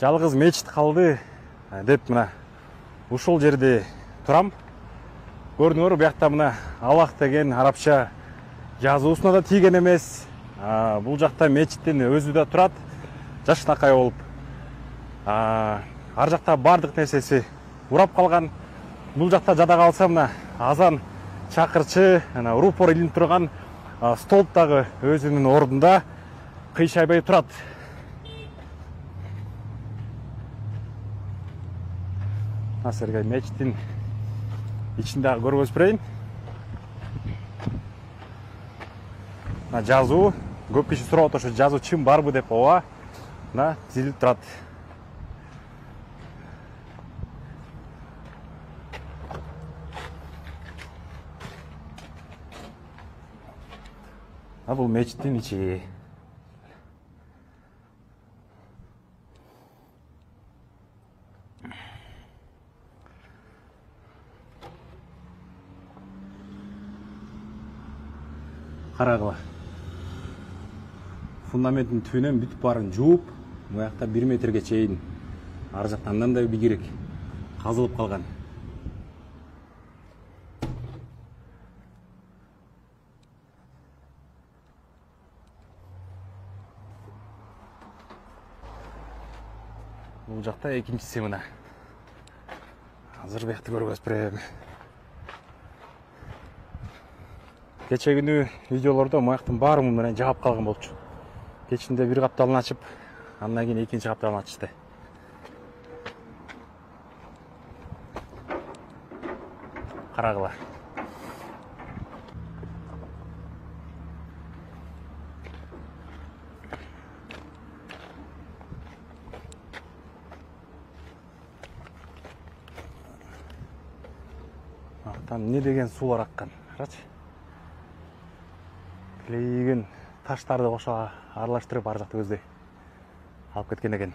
жалғыз мечит қалды деп мына ушул жерде турам. Көрдүңөр, буякта мына Аллах деген арабча жазуусуна да тийген эмес. Бул жакта мечиттин өзү да турат, жакшынакай болуп. Ар жакта бардык нерсеси урап калган. Бул жакта жада калса мына азан чакырчы, рупор илинип турган столб дагы өзүнүн ордунда кыйшайбай турат. Силерге мечиттин ичин дагы көргөзүп берейин. Жазуу, көп киши сурап атат, ошо жазуу чын барбы деп. Ооба, мына тизилип турат. Бул мечиттин ичи. Карагыла. Фундаменттин түбүнөн бүтүп барын жууп, буякта 1 метрге чейин ар жакта андан да бигирээк казылып калган. Бул жакта экинчиси мына. Азыр буякты көргөзүп берем. Кече күнү видеолордо маяктын баары менен жаап калган болчу. Кечинде бир капталын ачып, андан кийин экинчи капталын ачышты. Карагыла. Там эмне деген суулар аккан. Карачы. Клейген таштарды кошо аралаштырып ар жакта көздөй алып кеткен экен.